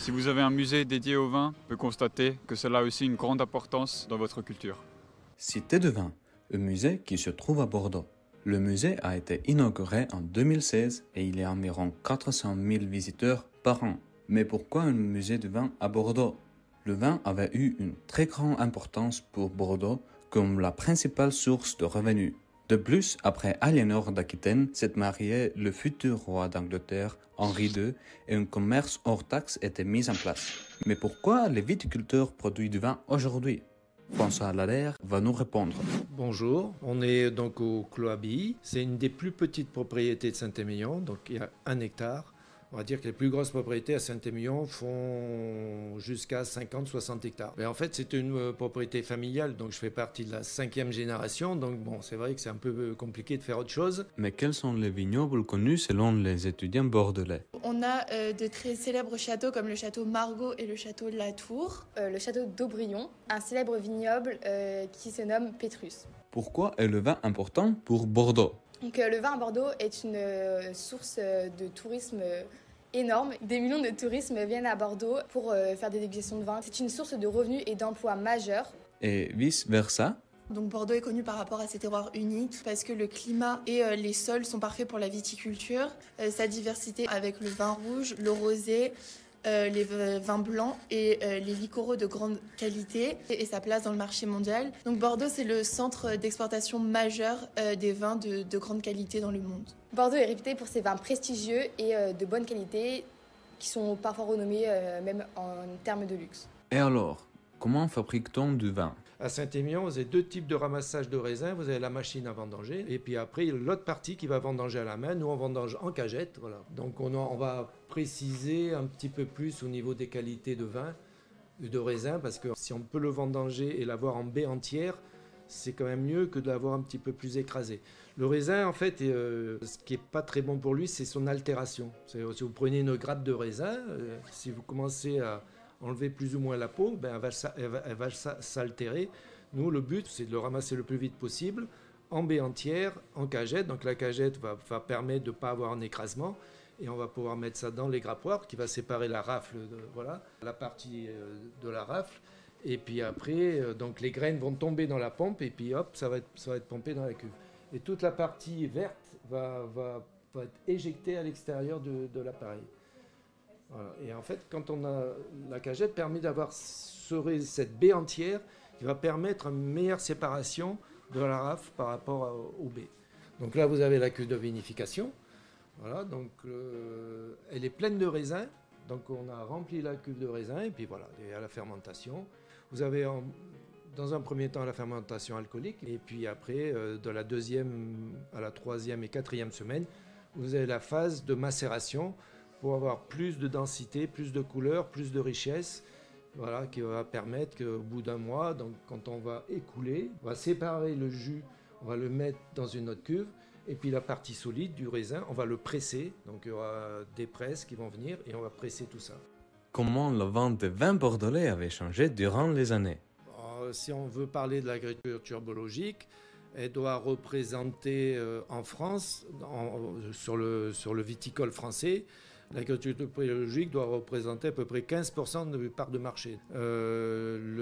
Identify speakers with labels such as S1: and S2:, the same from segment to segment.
S1: Si vous avez un musée dédié au vin, on peut constater que cela a aussi une grande importance dans votre culture.
S2: Cité de vin, un musée qui se trouve à Bordeaux. Le musée a été inauguré en 2016 et il y a environ 400 000 visiteurs par an. Mais pourquoi un musée de vin à Bordeaux? Le vin avait eu une très grande importance pour Bordeaux comme la principale source de revenus. De plus, après Aliénor d'Aquitaine s'est marié le futur roi d'Angleterre, Henri II, et un commerce hors taxe était mis en place. Mais pourquoi les viticulteurs produisent du vin aujourd'hui? François Allaire va nous répondre.
S3: Bonjour, on est donc au Clos Abilly. C'est une des plus petites propriétés de Saint-Émilion, donc il y a 1 hectare. On va dire que les plus grosses propriétés à Saint-Émilion font jusqu'à 50-60 hectares. Mais en fait, c'est une propriété familiale, donc je fais partie de la 5e génération. Donc bon, c'est vrai que c'est un peu compliqué de faire autre chose.
S2: Mais quels sont les vignobles connus selon les étudiants bordelais?
S4: On a de très célèbres châteaux comme le château Margaux et le château Latour.
S5: Le château d'Aubryon, un célèbre vignoble qui se nomme Pétrus.
S2: Pourquoi est le vin important pour Bordeaux?
S5: Donc, le vin à Bordeaux est une source de tourisme énorme. Des millions de touristes viennent à Bordeaux pour faire des dégustations de vin. C'est une source de revenus et d'emplois majeurs.
S2: Et vice-versa?
S4: Donc Bordeaux est connu par rapport à ses terroirs uniques parce que le climat et les sols sont parfaits pour la viticulture. Sa diversité avec le vin rouge, le rosé, les vins blancs et les liquoraux de grande qualité et sa place dans le marché mondial. Donc Bordeaux, c'est le centre d'exportation majeur des vins de grande qualité dans le monde.
S5: Bordeaux est réputé pour ses vins prestigieux et de bonne qualité qui sont parfois renommés même en termes de luxe.
S2: Et alors, comment fabrique-t-on du vin?
S3: À Saint-Émilion, vous avez 2 types de ramassage de raisins. Vous avez la machine à vendanger et puis après l'autre partie qui va vendanger à la main. Nous, on vendange en cagette. Voilà. Donc on va préciser un petit peu plus au niveau des qualités de vin, de raisin, parce que si on peut le vendanger et l'avoir en baie entière, c'est quand même mieux que de l'avoir un petit peu plus écrasé. Le raisin, en fait, ce qui n'est pas très bon pour lui, c'est son altération. Si vous prenez une grappe de raisin, si vous commencez à enlever plus ou moins la peau, elle va s'altérer. Nous, le but, c'est de le ramasser le plus vite possible, en baie entière, en cagette. Donc la cagette va permettre de ne pas avoir un écrasement. Et on va pouvoir mettre ça dans les grappoirs qui va séparer la rafle, la partie de la rafle. Et puis après, donc les graines vont tomber dans la pompe et puis hop, ça va être pompé dans la cuve. Et toute la partie verte va être éjectée à l'extérieur de l'appareil. Voilà. Et en fait, quand on a la cagette, permet d'avoir cette baie entière qui va permettre une meilleure séparation de la rafle par rapport aux baies. Donc là, vous avez la cuve de vinification. Voilà, donc elle est pleine de raisins. Donc on a rempli la cuve de raisins et puis voilà, il y a la fermentation. Vous avez dans un premier temps la fermentation alcoolique et puis après, de la 2e à la 3e et 4e semaine, vous avez la phase de macération pour avoir plus de densité, plus de couleur, plus de richesse, voilà, qui va permettre qu'au bout d'un mois, donc quand on va écouler, on va séparer le jus, on va le mettre dans une autre cuve, et puis la partie solide du raisin, on va le presser, donc il y aura des presses qui vont venir et on va presser tout ça.
S2: Comment la vente de vins bordelais avait changé durant les années?
S3: Alors, si on veut parler de l'agriculture biologique, elle doit représenter en France, sur le viticole français, l'agriculture biologique doit représenter à peu près 15% de part de marché. Le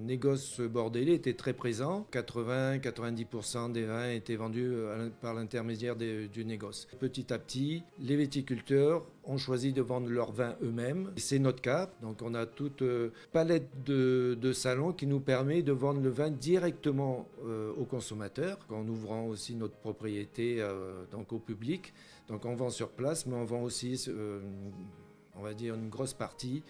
S3: négoce bordelais était très présent. 80-90% des vins étaient vendus par l'intermédiaire du négoce. Petit à petit, les viticulteurs ont choisi de vendre leurs vins eux-mêmes. C'est notre cas. Donc on a toute palette de salons qui nous permet de vendre le vin directement aux consommateurs, en ouvrant aussi notre propriété donc au public. Donc on vend sur place, mais on vend aussi, on va dire, une grosse partie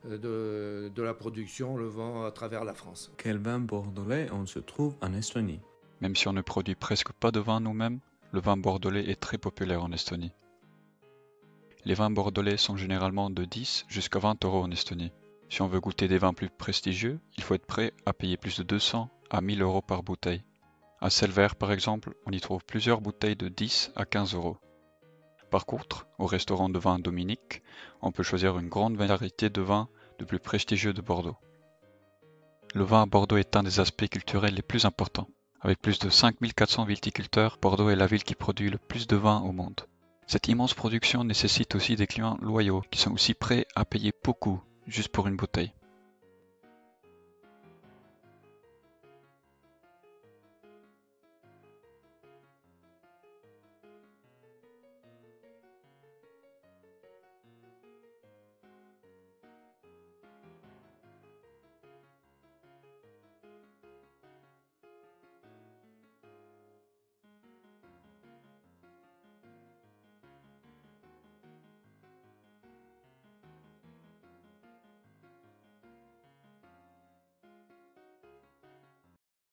S3: de la production, on le vend à travers la France.
S2: Quel vin bordelais on se trouve en Estonie?
S1: Même si on ne produit presque pas de vin nous-mêmes, le vin bordelais est très populaire en Estonie. Les vins bordelais sont généralement de 10 jusqu'à 20 € en Estonie. Si on veut goûter des vins plus prestigieux, il faut être prêt à payer plus de 200 à 1000 € par bouteille. À Selver, par exemple, on y trouve plusieurs bouteilles de 10 à 15 €. Par contre, au restaurant de vin Dominique, on peut choisir une grande variété de vins de plus prestigieux de Bordeaux. Le vin à Bordeaux est un des aspects culturels les plus importants. Avec plus de 5400 viticulteurs, Bordeaux est la ville qui produit le plus de vin au monde. Cette immense production nécessite aussi des clients loyaux qui sont aussi prêts à payer beaucoup juste pour une bouteille.